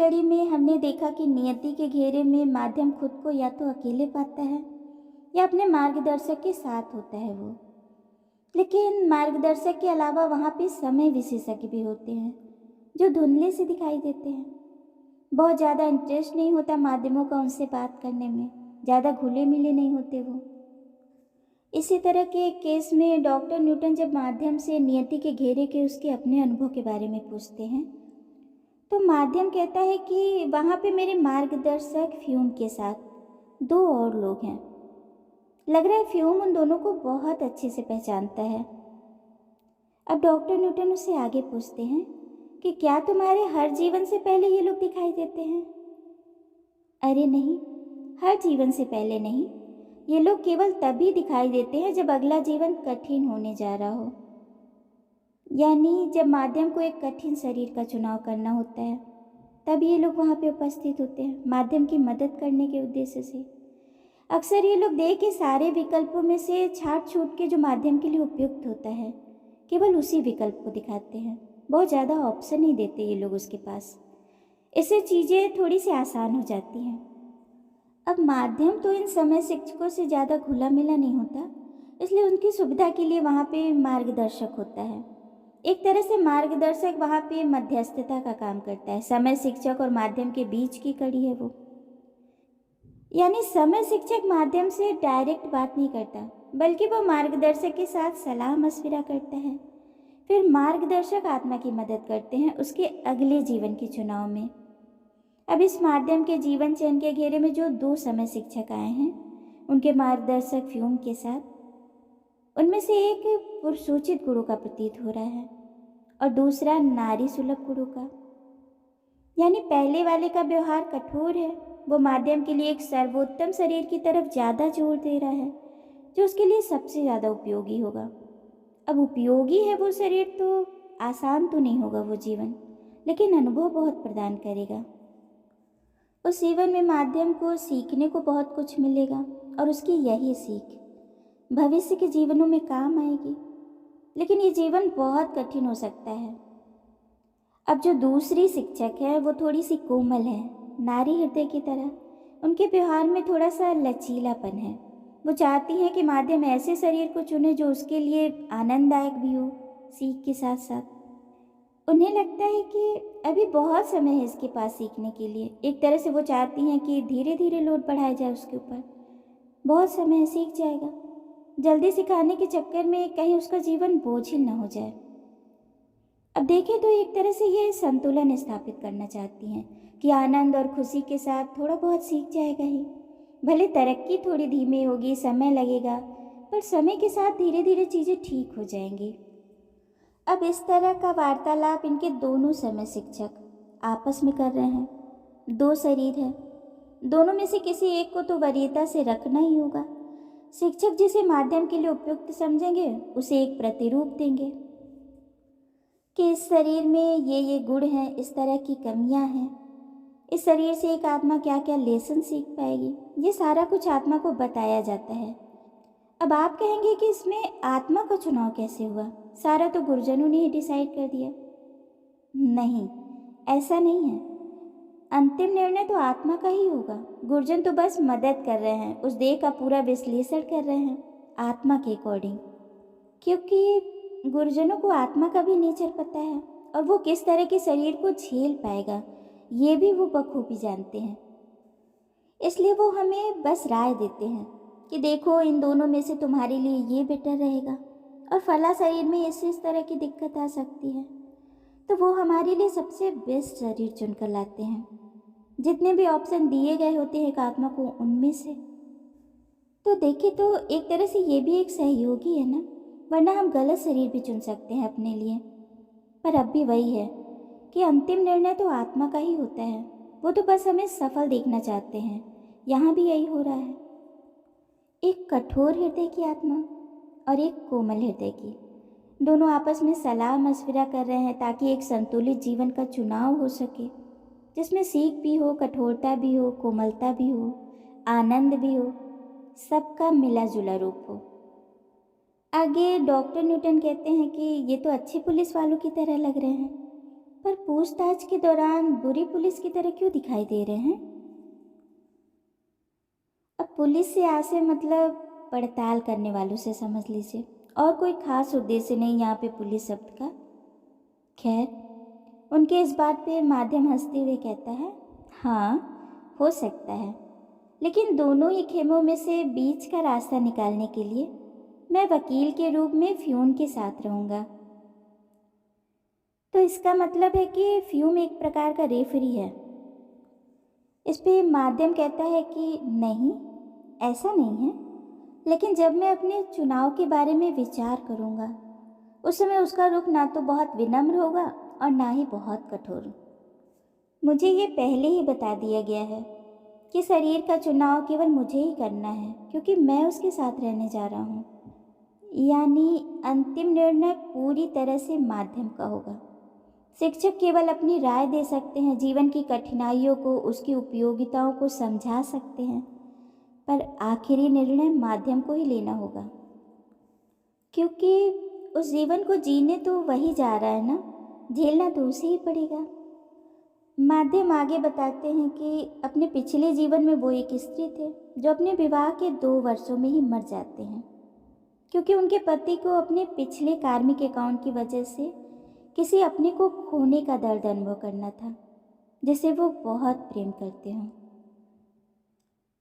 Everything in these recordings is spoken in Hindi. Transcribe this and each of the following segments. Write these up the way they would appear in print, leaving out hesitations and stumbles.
कड़ी में हमने देखा कि नियति के घेरे में माध्यम खुद को या तो अकेले पाता है या अपने मार्गदर्शक के साथ होता है वो। लेकिन मार्गदर्शक के अलावा वहाँ पे समय विशेषज्ञ भी होते हैं जो धुंधले से दिखाई देते हैं। बहुत ज़्यादा इंटरेस्ट नहीं होता माध्यमों का उनसे बात करने में, ज़्यादा घुले मिले नहीं होते वो। इसी तरह के एक केस में डॉक्टर न्यूटन जब माध्यम से नियति के घेरे के उसके अपने अनुभव के बारे में पूछते हैं तो माध्यम कहता है कि वहाँ पे मेरे मार्गदर्शक फ्यूम के साथ दो और लोग हैं। लग रहा है फ्यूम उन दोनों को बहुत अच्छे से पहचानता है। अब डॉक्टर न्यूटन उससे आगे पूछते हैं कि क्या तुम्हारे हर जीवन से पहले ये लोग दिखाई देते हैं? अरे नहीं, हर जीवन से पहले नहीं, ये लोग केवल तभी दिखाई देते हैं जब अगला जीवन कठिन होने जा रहा हो, यानी जब माध्यम को एक कठिन शरीर का चुनाव करना होता है तब ये लोग वहाँ पे उपस्थित होते हैं माध्यम की मदद करने के उद्देश्य से। अक्सर ये लोग देह के सारे विकल्पों में से छाट छूट के जो माध्यम के लिए उपयुक्त होता है केवल उसी विकल्प को दिखाते हैं। बहुत ज़्यादा ऑप्शन नहीं देते ये लोग उसके पास। इससे चीज़ें थोड़ी सी आसान हो जाती हैं। अब माध्यम तो इन समय शिक्षकों से ज़्यादा घुला मिला नहीं होता, इसलिए उनकी सुविधा के लिए वहाँ पे मार्गदर्शक होता है। एक तरह से मार्गदर्शक वहाँ पे मध्यस्थता का काम करता है। समय शिक्षक और माध्यम के बीच की कड़ी है वो। यानी समय शिक्षक माध्यम से डायरेक्ट बात नहीं करता, बल्कि वो मार्गदर्शक के साथ सलाह मशविरा करता है। फिर मार्गदर्शक आत्मा की मदद करते हैं उसके अगले जीवन के चुनाव में। अब इस माध्यम के जीवन चयन के घेरे में जो दो समय शिक्षक आए हैं उनके मार्गदर्शक फ्यूम के साथ, उनमें से एक पुरुषोचित गुणों का प्रतीत हो रहा है और दूसरा नारी सुलभ गुणों का। यानी पहले वाले का व्यवहार कठोर है, वो माध्यम के लिए एक सर्वोत्तम शरीर की तरफ ज़्यादा जोर दे रहा है जो उसके लिए सबसे ज़्यादा उपयोगी होगा। अब उपयोगी है वो शरीर तो आसान तो नहीं होगा वो जीवन, लेकिन अनुभव बहुत प्रदान करेगा। उस जीवन में माध्यम को सीखने को बहुत कुछ मिलेगा और उसकी यही सीख भविष्य के जीवनों में काम आएगी। लेकिन ये जीवन बहुत कठिन हो सकता है। अब जो दूसरी शिक्षक है वो थोड़ी सी कोमल है, नारी हृदय की तरह। उनके व्यवहार में थोड़ा सा लचीलापन है। वो चाहती हैं कि माध्यम ऐसे शरीर को चुने जो उसके लिए आनंददायक भी हो सीख के साथ साथ। उन्हें लगता है कि अभी बहुत समय है इसके पास सीखने के लिए। एक तरह से वो चाहती हैं कि धीरे धीरे लोड बढ़ाया जाए उसके ऊपर। बहुत समय है, सीख जाएगा। जल्दी सिखाने के चक्कर में कहीं उसका जीवन बोझिल न हो जाए। अब देखें तो एक तरह से ये संतुलन स्थापित करना चाहती हैं कि आनंद और खुशी के साथ थोड़ा बहुत सीख जाएगा ही। भले तरक्की थोड़ी धीमी होगी, समय लगेगा, पर समय के साथ धीरे धीरे चीज़ें ठीक हो जाएंगी। अब इस तरह का वार्तालाप इनके दोनों समय शिक्षक आपस में कर रहे हैं। दो शरीर है, दोनों में से किसी एक को तो वरीयता से रखना ही होगा। शिक्षक जिसे माध्यम के लिए उपयुक्त समझेंगे उसे एक प्रतिरूप देंगे कि इस शरीर में ये गुण हैं, इस तरह की कमियां हैं, इस शरीर से एक आत्मा क्या क्या लेसन सीख पाएगी। ये सारा कुछ आत्मा को बताया जाता है। अब आप कहेंगे कि इसमें आत्मा का चुनाव कैसे हुआ, सारा तो गुरुजनों ने ही डिसाइड कर दिया। नहीं, ऐसा नहीं है। अंतिम निर्णय तो आत्मा का ही होगा। गुरुजन तो बस मदद कर रहे हैं, उस देह का पूरा विश्लेषण कर रहे हैं आत्मा के अकॉर्डिंग, क्योंकि गुरुजनों को आत्मा का भी नेचर पता है और वो किस तरह के शरीर को झेल पाएगा ये भी वो बखूबी जानते हैं। इसलिए वो हमें बस राय देते हैं कि देखो इन दोनों में से तुम्हारे लिए ये बेटर रहेगा और फला शरीर में इस तरह की दिक्कत आ सकती है, तो वो हमारे लिए सबसे बेस्ट शरीर चुनकर लाते हैं। जितने भी ऑप्शन दिए गए होते हैं एक आत्मा को उनमें से। तो देखें तो एक तरह से ये भी एक सहयोगी है ना, वरना हम गलत शरीर भी चुन सकते हैं अपने लिए। पर अब भी वही है कि अंतिम निर्णय तो आत्मा का ही होता है। वो तो बस हमें सफल देखना चाहते हैं। यहाँ भी यही हो रहा है। एक कठोर हृदय की आत्मा और एक कोमल हृदय की, दोनों आपस में सलाह मशविरा कर रहे हैं ताकि एक संतुलित जीवन का चुनाव हो सके, जिसमें सीख भी हो, कठोरता भी हो, कोमलता भी हो, आनंद भी हो, सबका मिला जुला रूप हो। आगे डॉक्टर न्यूटन कहते हैं कि ये तो अच्छे पुलिस वालों की तरह लग रहे हैं। पर पूछताछ के दौरान बुरी पुलिस की तरह क्यों दिखाई दे रहे हैं? अब पुलिस से आशय मतलब पड़ताल करने वालों से समझ लीजिए, और कोई खास उद्देश्य नहीं यहाँ पे पुलिस शब्द का। खैर, उनके इस बात पे माध्यम हंसते हुए कहता है, हाँ हो सकता है, लेकिन दोनों ही खेमों में से बीच का रास्ता निकालने के लिए मैं वकील के रूप में फ्यून के साथ रहूँगा। तो इसका मतलब है कि फ्यूम एक प्रकार का रेफरी है। इस पे माध्यम कहता है कि नहीं, ऐसा नहीं है, लेकिन जब मैं अपने चुनाव के बारे में विचार करूँगा उस समय उसका रुख ना तो बहुत विनम्र होगा और ना ही बहुत कठोर। मुझे ये पहले ही बता दिया गया है कि शरीर का चुनाव केवल मुझे ही करना है, क्योंकि मैं उसके साथ रहने जा रहा हूँ। यानी अंतिम निर्णय पूरी तरह से माध्यम का होगा। शिक्षक केवल अपनी राय दे सकते हैं, जीवन की कठिनाइयों को, उसकी उपयोगिताओं को समझा सकते हैं, पर आखिरी निर्णय माध्यम को ही लेना होगा, क्योंकि उस जीवन को जीने तो वही जा रहा है ना, झेलना तो उसे ही पड़ेगा। माध्यम आगे बताते हैं कि अपने पिछले जीवन में वो एक स्त्री थे जो अपने विवाह के 2 वर्षों में ही मर जाते हैं, क्योंकि उनके पति को अपने पिछले कार्मिक अकाउंट की वजह से किसी अपने को खोने का दर्द अनुभव करना था, जिसे वो बहुत प्रेम करते हों।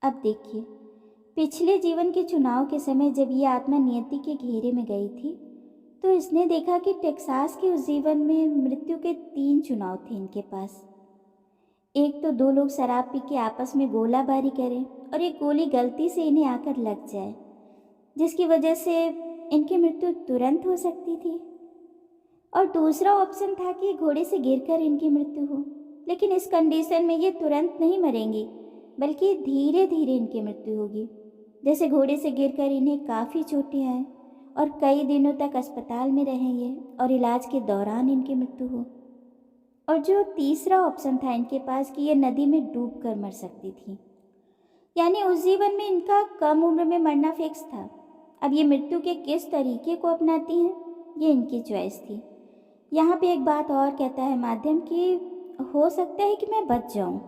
अब देखिए, पिछले जीवन के चुनाव के समय जब ये आत्मा नियति के घेरे में गई थी, तो इसने देखा कि टेक्सास के उस जीवन में मृत्यु के 3 चुनाव थे इनके पास। एक तो 2 लोग शराब पी के आपस में गोलाबारी करें और एक गोली गलती से इन्हें आकर लग जाए, जिसकी वजह से इनकी मृत्यु तुरंत हो सकती थी। और दूसरा ऑप्शन था कि घोड़े से गिरकर इनकी मृत्यु हो, लेकिन इस कंडीशन में ये तुरंत नहीं मरेंगी, बल्कि धीरे धीरे इनकी मृत्यु होगी। जैसे घोड़े से गिरकर इन्हें काफ़ी चोटें आए और कई दिनों तक अस्पताल में रहें ये, और इलाज के दौरान इनकी मृत्यु हो। और जो तीसरा ऑप्शन था इनके पास कि ये नदी में डूब कर मर सकती थी, यानी उस जीवन में इनका कम उम्र में मरना फिक्स था। अब ये मृत्यु के किस तरीके को अपनाती हैं, ये इनकी चॉइस थी। यहाँ पे एक बात और कहता है माध्यम कि हो सकता है कि मैं बच जाऊँ,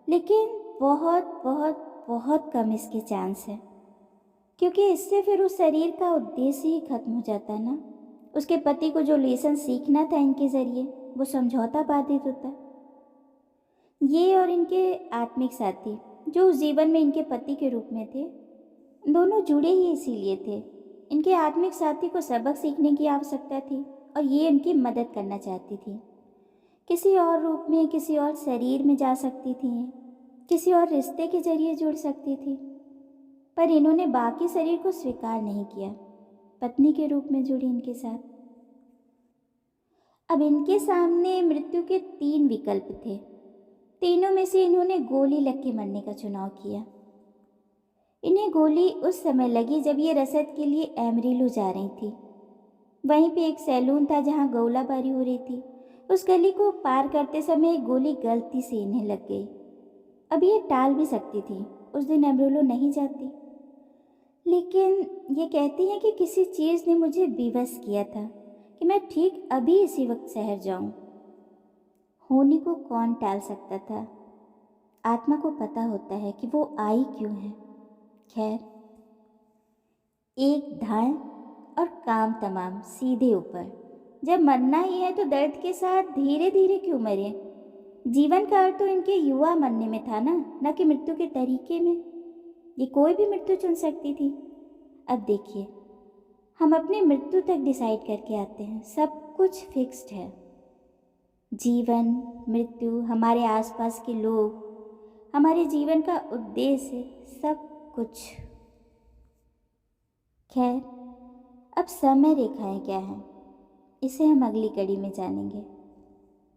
लेकिन बहुत बहुत बहुत कम इसके चांस है, क्योंकि इससे फिर उस शरीर का उद्देश्य ही खत्म हो जाता है ना। उसके पति को जो लेसन सीखना था इनके ज़रिए, वो समझौता बाधित होता। ये और इनके आत्मिक साथी जो उस जीवन में इनके पति के रूप में थे, दोनों जुड़े ही इसीलिए थे। इनके आत्मिक साथी को सबक सीखने की आवश्यकता थी और ये उनकी मदद करना चाहती थी। किसी और रूप में, किसी और शरीर में जा सकती थी, किसी और रिश्ते के जरिए जुड़ सकती थी, पर इन्होंने बाकी शरीर को स्वीकार नहीं किया। पत्नी के रूप में जुड़ी इनके साथ। अब इनके सामने मृत्यु के 3 विकल्प थे। तीनों में से इन्होंने गोली लग के मरने का चुनाव किया। इन्हें गोली उस समय लगी जब ये रसद के लिए एमरीलो जा रही थी। वहीं पे एक सैलून था जहां गोलाबारी हो रही थी। उस गली को पार करते समय एक गोली गलती से इन्हें लग गई। अब ये टाल भी सकती थी, उस दिन एमरीलो नहीं जाती, लेकिन ये कहती हैं कि किसी चीज़ ने मुझे विवश किया था कि मैं ठीक अभी इसी वक्त शहर जाऊं। होनी को कौन टाल सकता था? आत्मा को पता होता है कि वो आई क्यों है। खैर, एक धाय और काम तमाम सीधे ऊपर। जब मरना ही है तो दर्द के साथ धीरे धीरे क्यों मरे? जीवन का अर्थ तो इनके युवा मरने में था ना, न कि मृत्यु के तरीके में। ये कोई भी मृत्यु चुन सकती थी। अब देखिए, हम अपनी मृत्यु तक डिसाइड करके आते हैं, सब कुछ फिक्स्ड है। जीवन, मृत्यु, हमारे आसपास के लोग, हमारे जीवन का उद्देश्य, सब कुछ। खैर, अब समय रेखाएं क्या हैं, इसे हम अगली कड़ी में जानेंगे।